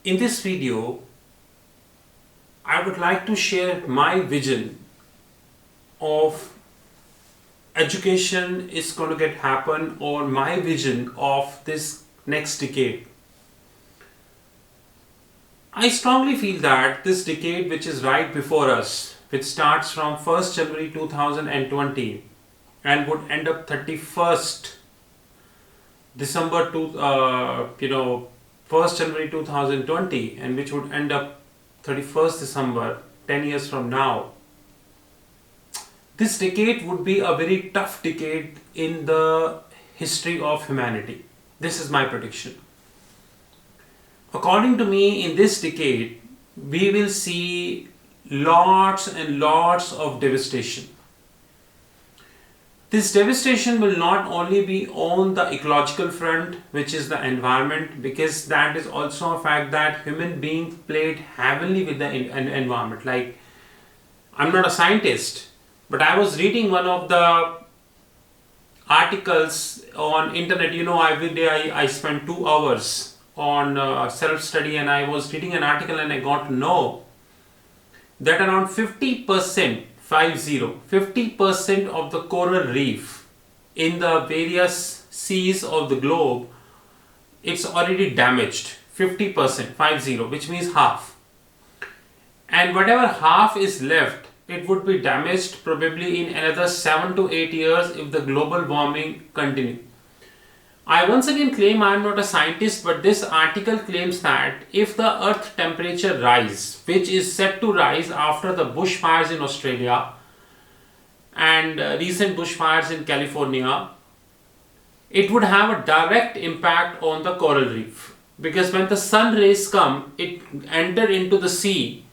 In this video, I would like to share my vision of education is going to get happen, or my vision of this next decade. I strongly feel that this decade, which is right before us, which starts from 1st January 2020 and would end up 31st December 1st January 2020, and which would end up 31st December 10 years from now. This decade would be a very tough decade in the history of humanity. This is my prediction. According to me, in this decade, we will see lots and lots of devastation. This devastation will not only be on the ecological front, which is the environment, because that is also a fact that human beings played heavily with the environment. Like, I'm not a scientist, but I was reading one of the articles on internet. Every day I spend 2 hours on self-study, and I was reading an article and I got to know that around 50% of the coral reef in the various seas of the globe, it's already damaged. 50%, which means half. And whatever half is left, it would be damaged probably in another 7 to 8 years if the global warming continue. I once again claim I am not a scientist, but this article claims that if the earth temperature rise, which is set to rise after the bushfires in Australia and recent bushfires in California, it would have a direct impact on the coral reef. Because when the sun rays come, it enter into the sea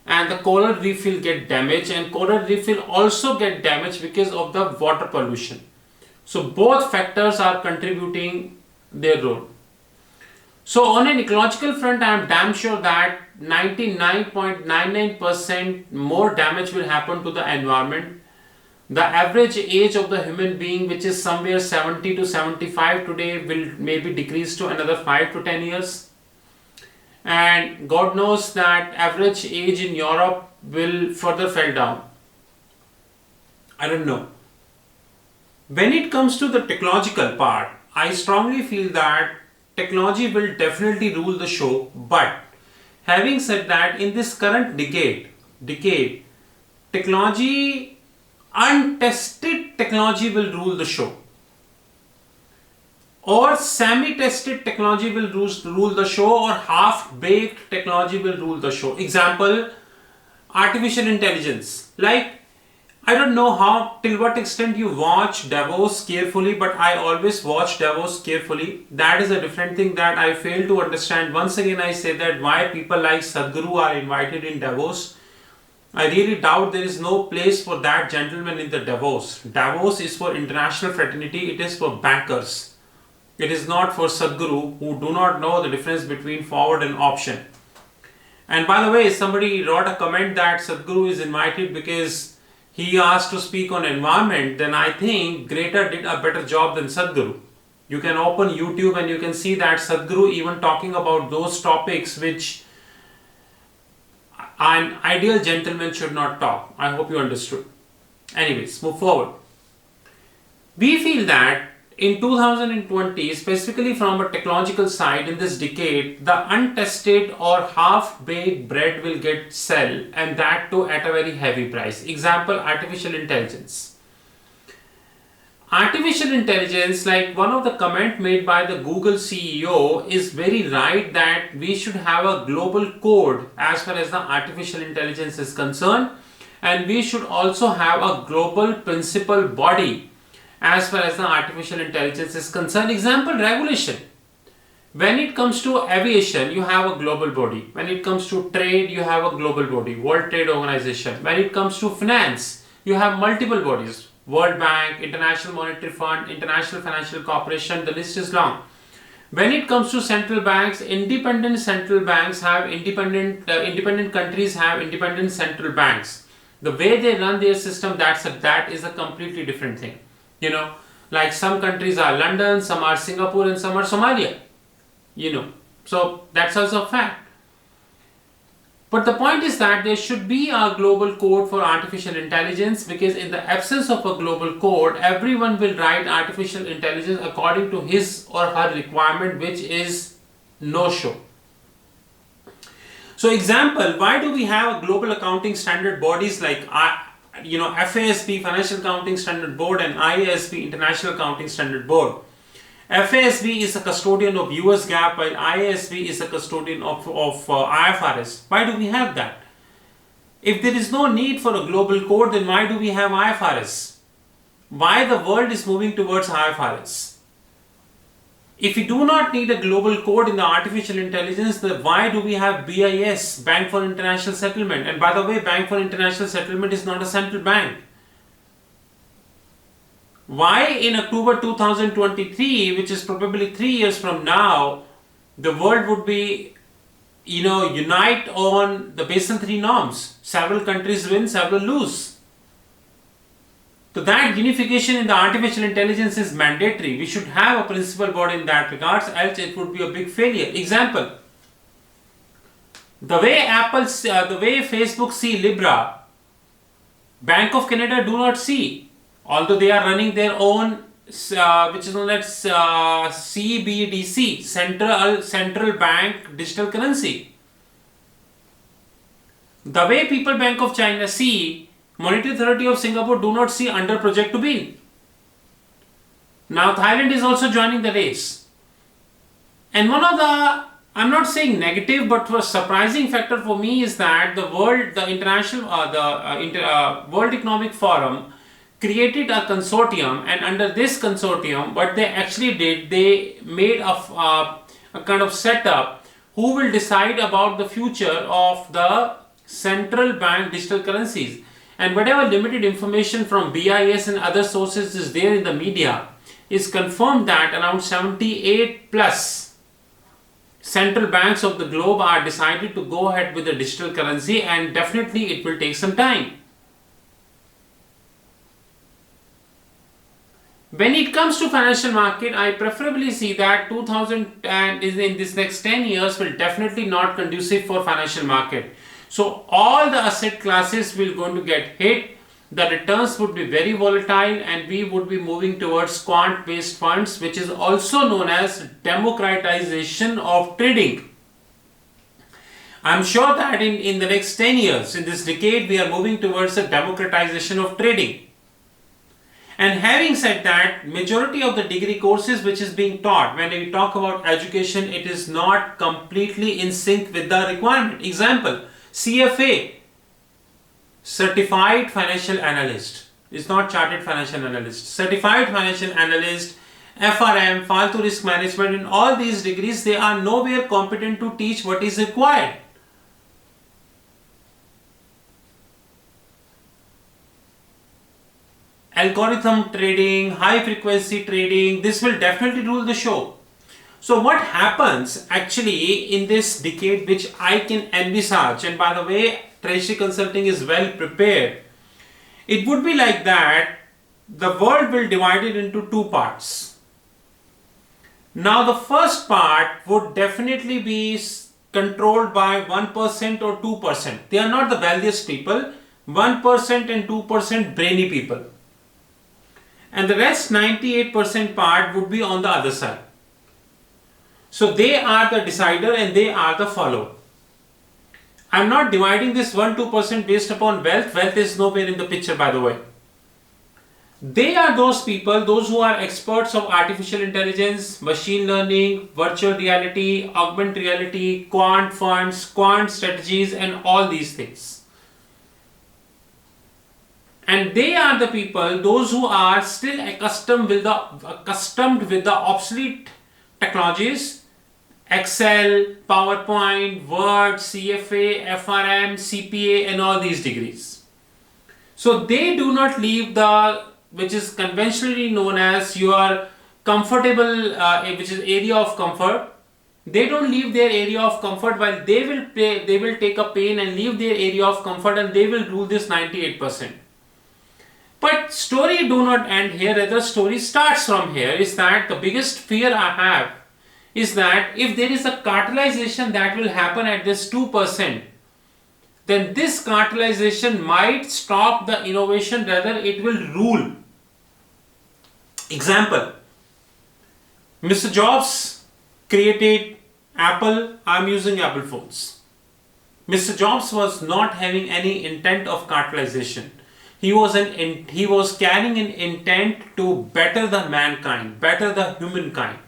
and the coral reef will get damaged, and coral reef will also get damaged because of the water pollution. So both factors are contributing their role. So on an ecological front, I am damn sure that 99.99% more damage will happen to the environment. The average age of the human being, which is somewhere 70 to 75 today, will maybe decrease to another 5 to 10 years. And God knows that average age in Europe will further fall down. I don't know. When it comes to the technological part, I strongly feel that technology will definitely rule the show. But having said that, in this current decade, technology, untested technology will rule the show. Or semi-tested technology will rule the show, or half-baked technology will rule the show. Example, artificial intelligence. Like, I don't know till what extent you watch Davos carefully, but I always watch Davos carefully. That is a different thing that I fail to understand. Once again, I say that why people like Sadhguru are invited in Davos. I really doubt there is no place for that gentleman in the Davos. Davos is for international fraternity. It is for bankers. It is not for Sadhguru, who do not know the difference between forward and option. And by the way, somebody wrote a comment that Sadhguru is invited because he asked to speak on environment. Then I think Greta did a better job than Sadhguru. You can open YouTube and you can see that Sadhguru even talking about those topics which an ideal gentleman should not talk. I hope you understood. Anyways, move forward. We feel that in 2020, specifically from a technological side, in this decade, the untested or half-baked bread will get sold, and that too at a very heavy price. Example, artificial intelligence. Artificial intelligence, like one of the comment made by the Google CEO, is very right that we should have a global code as far as the artificial intelligence is concerned, and we should also have a global principal body as far as the artificial intelligence is concerned. Example, regulation. When it comes to aviation, you have a global body. When it comes to trade, you have a global body, World Trade Organization. When it comes to finance, you have multiple bodies, World Bank, International Monetary Fund, International Financial Corporation, the list is long. When it comes to central banks, independent central banks have independent countries have independent central banks. The way they run their system, that is a completely different thing. Like some countries are London, some are Singapore, and some are Somalia. So that's also a fact. But the point is that there should be a global code for artificial intelligence, because in the absence of a global code, everyone will write artificial intelligence according to his or her requirement, which is no show. So example, why do we have global accounting standard bodies like FASB, Financial Accounting Standard Board, and IASB, International Accounting Standard Board? FASB is a custodian of US GAAP, while IASB is a custodian of IFRS. Why do we have that? If there is no need for a global code, then why do we have IFRS? Why the world is moving towards IFRS? If we do not need a global code in the artificial intelligence, then why do we have BIS, Bank for International Settlement? And by the way, Bank for International Settlement is not a central bank. Why in October 2023, which is probably 3 years from now, the world would be, unite on the Basel III norms? Several countries win, several lose. So that unification in the artificial intelligence is mandatory. We should have a principal body in that regards, else it would be a big failure. Example, the way Facebook see Libra, Bank of Canada do not see, although they are running their own, which is known as CBDC, Central Bank Digital Currency. The way People Bank of China see, Monetary Authority of Singapore do not see under project to be. Now Thailand is also joining the race. And one of the, I'm not saying negative, but a surprising factor for me is that the World Economic Forum created a consortium, and under this consortium, what they actually did, they made a kind of setup who will decide about the future of the central bank digital currencies. And whatever limited information from BIS and other sources is there in the media, is confirmed that around 78 plus central banks of the globe are decided to go ahead with the digital currency, and definitely it will take some time. When it comes to financial market, I preferably see that 2000 and in this next 10 years will definitely not conducive for financial market. So all the asset classes will going to get hit, the returns would be very volatile, and we would be moving towards quant based funds, which is also known as democratization of trading. I'm sure that in the next 10 years, in this decade, we are moving towards a democratization of trading. And having said that, majority of the degree courses which is being taught, when we talk about education, it is not completely in sync with the requirement. Example, CFA, Certified Financial Analyst, is not Chartered Financial Analyst. Certified Financial Analyst, FRM, Faltu Risk Management, in all these degrees, they are nowhere competent to teach what is required. Algorithm trading, high frequency trading, this will definitely rule the show. So what happens actually in this decade, which I can envisage, and by the way, Treasury Consulting is well prepared, it would be like that the world will divide it into two parts. Now the first part would definitely be controlled by 1% or 2%. They are not the wealthiest people, 1% and 2% brainy people. And the rest 98% part would be on the other side. So they are the decider and they are the follower. I am not dividing this 1-2% based upon wealth. Wealth is nowhere in the picture, by the way. They are those people, those who are experts of artificial intelligence, machine learning, virtual reality, augmented reality, quant funds, quant strategies, and all these things. And they are the people, those who are still accustomed with the obsolete technologies, Excel, PowerPoint, Word, CFA, FRM, CPA, and all these degrees. So they do not leave the, which is conventionally known as your comfortable, which is area of comfort. They don't leave their area of comfort, while they will take a pain and leave their area of comfort, and they will rule this 98%. But story do not end here, rather story starts from here. Is that the biggest fear I have is that if there is a cartelization that will happen at this 2%, then this cartelization might stop the innovation, rather it will rule. Example, Mr. Jobs created Apple. I'm using Apple phones. Mr. Jobs was not having any intent of cartelization. He was carrying an intent to better the mankind, better the humankind.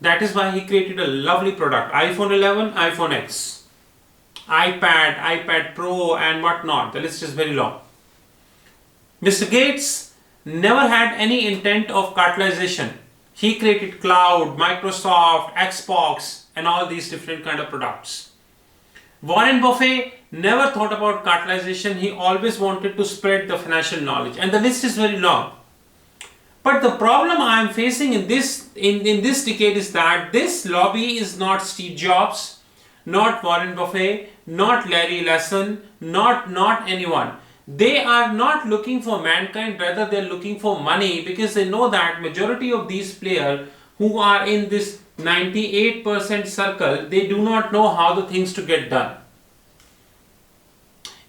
That is why he created a lovely product. iPhone 11, iPhone X, iPad, iPad Pro and whatnot. The list is very long. Mr. Gates never had any intent of cartelization. He created cloud, Microsoft, Xbox and all these different kind of products. Warren Buffett never thought about cartelization. He always wanted to spread the financial knowledge, and the list is very long. But the problem I am facing in this decade is that this lobby is not Steve Jobs, not Warren Buffett, not Larry Ellison, not anyone. They are not looking for mankind, rather they are looking for money, because they know that majority of these players who are in this 98% circle, they do not know how the things to get done.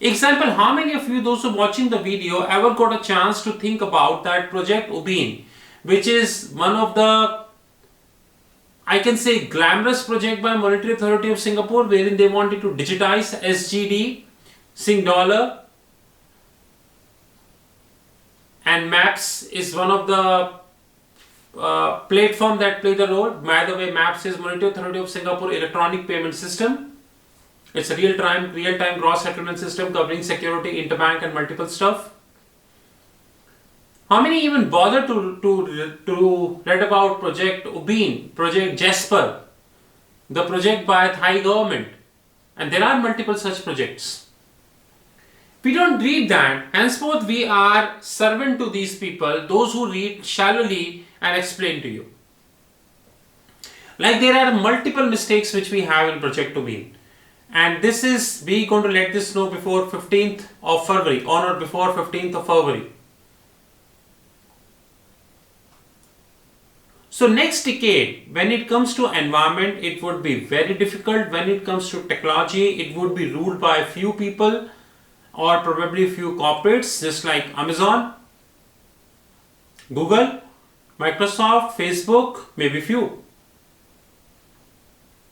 Example, how many of you, those who are watching the video, ever got a chance to think about that Project Ubin, which is one of the, I can say, glamorous project by Monetary Authority of Singapore, wherein they wanted to digitize SGD, Sing Dollar, and MAPS is one of the platform that play the role. By the way, MAPS is Monetary Authority of Singapore Electronic Payment System. It's a real-time gross settlement system covering security, interbank and multiple stuff. How many even bother to read about Project Ubin, Project Jasper, the project by Thai government? And there are multiple such projects. We don't read that. Henceforth, we are servant to these people, those who read shallowly and explain to you. Like there are multiple mistakes which we have in Project Ubin. And this is, we going to let this know before 15th of February, on or before 15th of February. So next decade, when it comes to environment, it would be very difficult. When it comes to technology, it would be ruled by a few people or probably a few corporates, just like Amazon, Google, Microsoft, Facebook, maybe few.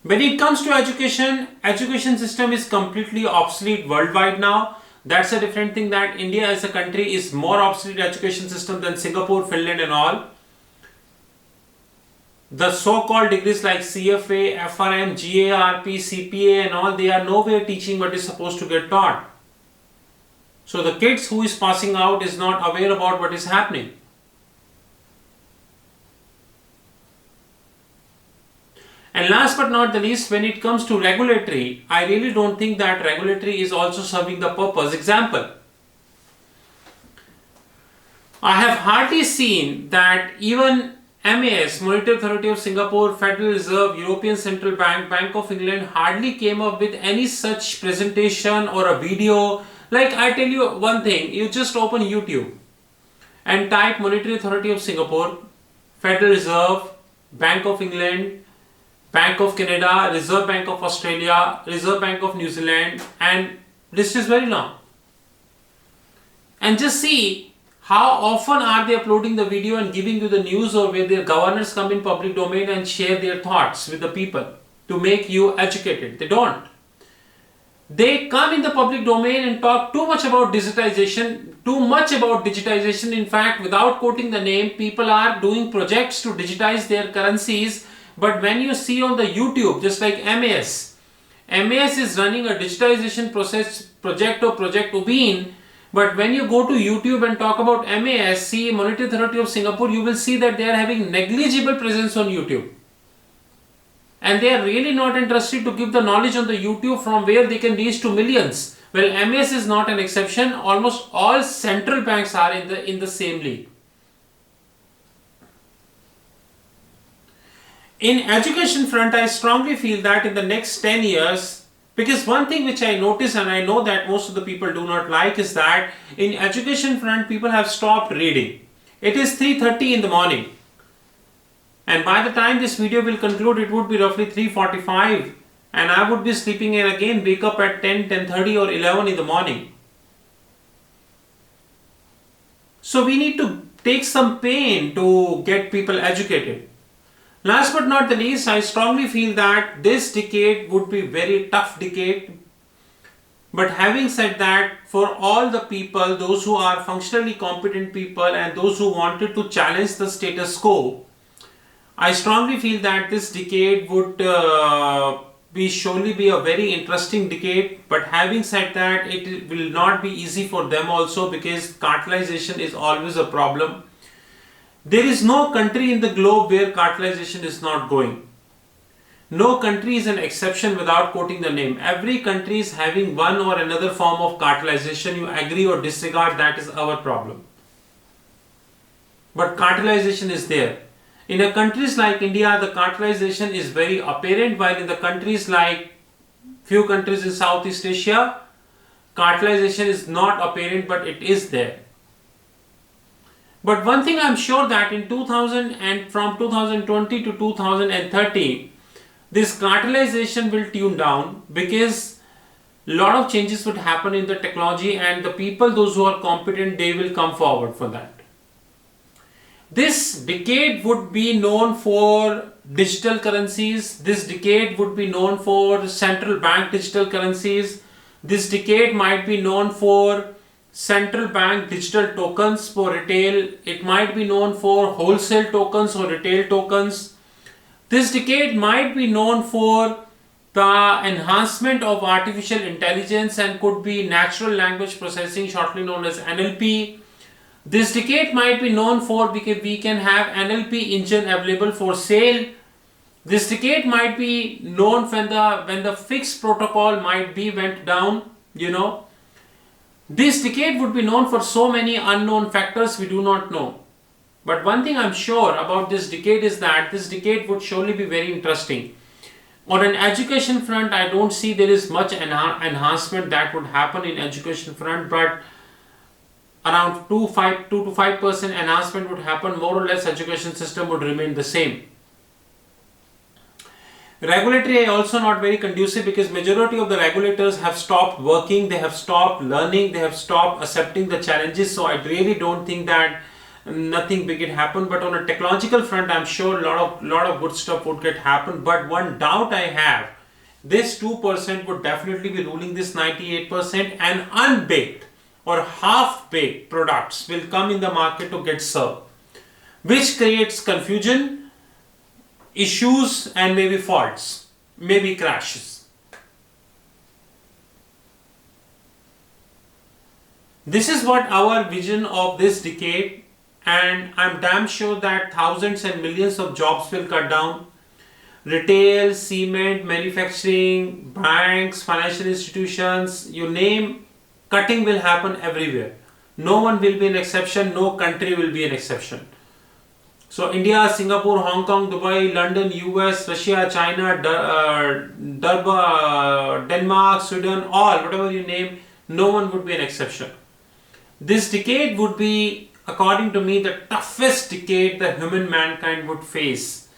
When it comes to education system is completely obsolete worldwide now. That's a different thing, that India as a country is more obsolete education system than Singapore, Finland and all. The so-called degrees like CFA, FRM, GARP, CPA and all, they are nowhere teaching what is supposed to get taught. So the kids who is passing out is not aware about what is happening. And last but not the least, when it comes to regulatory, I really don't think that regulatory is also serving the purpose. Example, I have hardly seen that even MAS, Monetary Authority of Singapore, Federal Reserve, European Central Bank, Bank of England hardly came up with any such presentation or a video. Like I tell you one thing, you just open YouTube and type Monetary Authority of Singapore, Federal Reserve, Bank of England, Bank of Canada, Reserve Bank of Australia, Reserve Bank of New Zealand, and list is very long. And just see how often are they uploading the video and giving you the news, or where their governors come in public domain and share their thoughts with the people to make you educated. They don't. They come in the public domain and talk too much about digitization. In fact, without quoting the name, people are doing projects to digitize their currencies. But when you see on the YouTube, just like MAS is running a digitization project or Project Ubin. But when you go to YouTube and talk about MAS, see Monetary Authority of Singapore, you will see that they are having negligible presence on YouTube. And they are really not interested to give the knowledge on the YouTube from where they can reach to millions. Well, MAS is not an exception. Almost all central banks are in the same league. In education front, I strongly feel that in the next 10 years, because one thing which I notice, and I know that most of the people do not like, is that in education front, people have stopped reading. It is 3:30 in the morning. And by the time this video will conclude, it would be roughly 3:45. and I would be sleeping and again wake up at 10, 10:30 or 11 in the morning. So we need to take some pain to get people educated. Last but not the least, I strongly feel that this decade would be very tough decade. But having said that, for all the people, those who are functionally competent people and those who wanted to challenge the status quo, I strongly feel that this decade would surely be a very interesting decade. But having said that, it will not be easy for them also, because cartelization is always a problem. There is no country in the globe where cartelization is not going. No country is an exception without quoting the name. Every country is having one or another form of cartelization. You agree or disregard, that is our problem. But cartelization is there. In the countries like India, the cartelization is very apparent, while in the countries like few countries in Southeast Asia, cartelization is not apparent, but it is there. But one thing I am sure that in 2000 and from 2020 to 2030, this cartelization will tune down, because a lot of changes would happen in the technology, and the people, those who are competent, they will come forward for that. This decade would be known for digital currencies. This decade would be known for central bank digital currencies. This decade might be known for central bank digital tokens for retail. It might be known for wholesale tokens or retail tokens. This decade might be known for the enhancement of artificial intelligence and could be natural language processing, shortly known as NLP. This decade might be known for, because we can have NLP engine available for sale. This decade might be known when the fixed protocol might be went down, This decade would be known for so many unknown factors we do not know. But one thing I'm sure about this decade is that this decade would surely be very interesting. On an education front, I don't see there is much enhancement that would happen in education front, but around 2 to 5% enhancement would happen. More or less, education system would remain the same. Regulatory also not very conducive, because majority of the regulators have stopped working, they have stopped learning, they have stopped accepting the challenges. So I really don't think that nothing big would happen. But on a technological front, I'm sure lot of good stuff would get happen. But one doubt I have, this 2% would definitely be ruling this 98%, and unbaked or half-baked products will come in the market to get served, which creates confusion, issues, and maybe faults, maybe crashes. This is what our vision of this decade, and I'm damn sure that thousands and millions of jobs will cut down. Retail, cement, manufacturing, banks, financial institutions, you name, cutting will happen everywhere. No one will be an exception, no country will be an exception. So India, Singapore, Hong Kong, Dubai, London, US, Russia, China, Denmark, Sweden, all, whatever you name, no one would be an exception. This decade would be, according to me, the toughest decade the human mankind would face.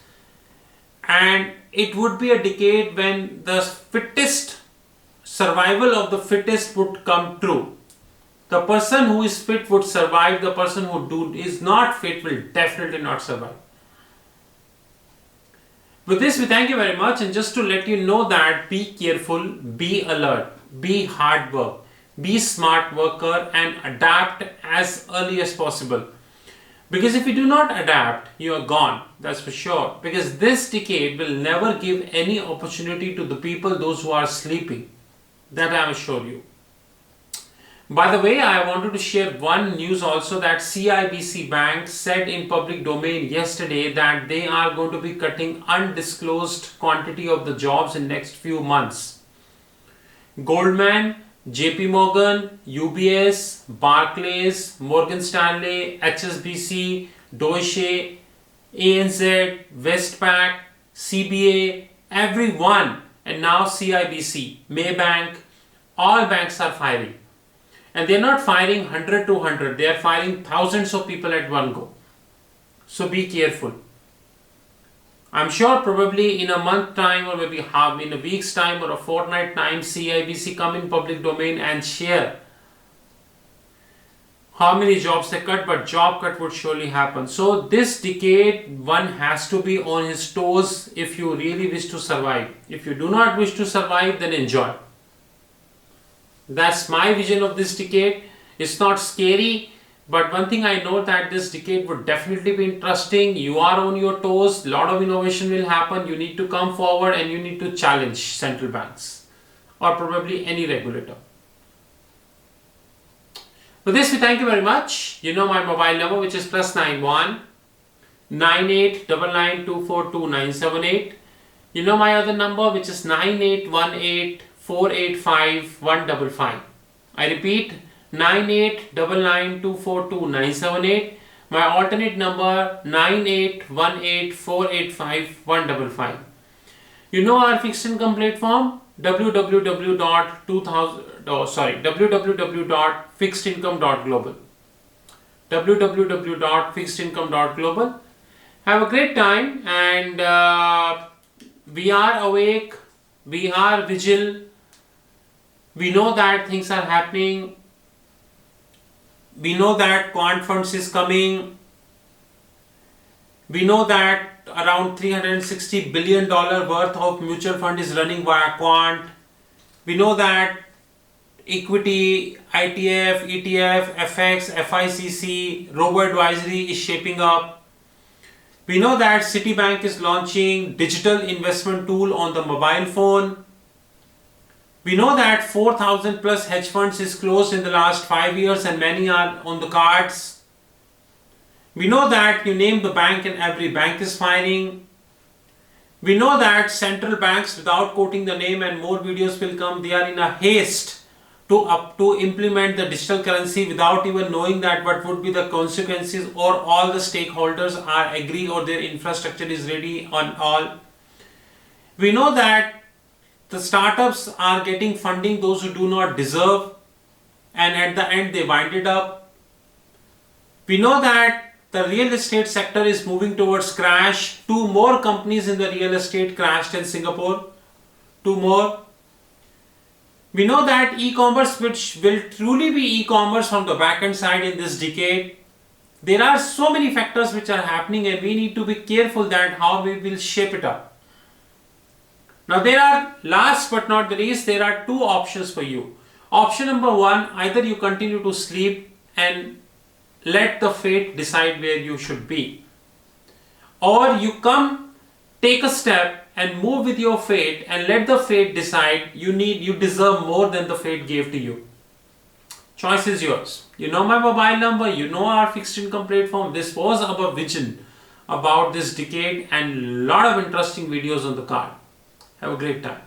And it would be a decade when the survival of the fittest would come true. The person who is fit would survive, the person who is not fit will definitely not survive. With this, we thank you very much, and just to let you know that be careful, be alert, be hard work, be smart worker, and adapt as early as possible. Because if you do not adapt, you are gone, that's for sure. Because this decade will never give any opportunity to the people, those who are sleeping. That I assure you. By the way, I wanted to share one news also, that CIBC Bank said in public domain yesterday that they are going to be cutting undisclosed quantity of the jobs in next few months. Goldman, JP Morgan, UBS, Barclays, Morgan Stanley, HSBC, Deutsche, ANZ, Westpac, CBA, everyone, and now CIBC, Maybank, all banks are firing. And they are not firing 100 to 100, they are firing thousands of people at one go. So be careful. I'm sure probably in a month time or maybe in a week's time or a fortnight time, CIBC come in public domain and share how many jobs they cut, but job cut would surely happen. So this decade, one has to be on his toes if you really wish to survive. If you do not wish to survive, then enjoy. That's my vision of this decade. It's not scary, but one thing I know that this decade would definitely be interesting. You are on your toes, a lot of innovation will happen. You need to come forward and you need to challenge central banks or probably any regulator. For this, we thank you very much. You know my mobile number, which is +91 9899242978. You know my other number, which is 9818485155. I repeat, 9899242978. My alternate number 9818485155. You know our fixed income platform, www.fixedincome.global. www.fixedincome.global. Have a great time, and we are awake, we are vigilant. We know that things are happening. We know that quant funds is coming. We know that around $360 billion worth of mutual fund is running via quant. We know that equity, ITF, ETF, FX, FICC, robo-advisory is shaping up. We know that Citibank is launching digital investment tool on the mobile phone. We know that 4,000 plus hedge funds is closed in the last 5 years and many are on the cards. We know that you name the bank and every bank is firing. We know that central banks, without quoting the name, and more videos will come, they are in a haste to implement the digital currency without even knowing that what would be the consequences, or all the stakeholders are agree or their infrastructure is ready on all. We know that the startups are getting funding, those who do not deserve, and at the end they wind it up. We know that the real estate sector is moving towards crash. 2 more companies in the real estate crashed in Singapore. 2 more. We know that e-commerce, which will truly be e-commerce from the back-end side in this decade. There are so many factors which are happening and we need to be careful that how we will shape it up. Now there are, last but not the least, there are 2 options for you. Option number 1, either you continue to sleep and let the fate decide where you should be, or you come, take a step and move with your fate and let the fate decide. You deserve more than the fate gave to you. Choice is yours. You know my mobile number, you know our fixed income platform. This was our vision about this decade and a lot of interesting videos on the card. Have a great time.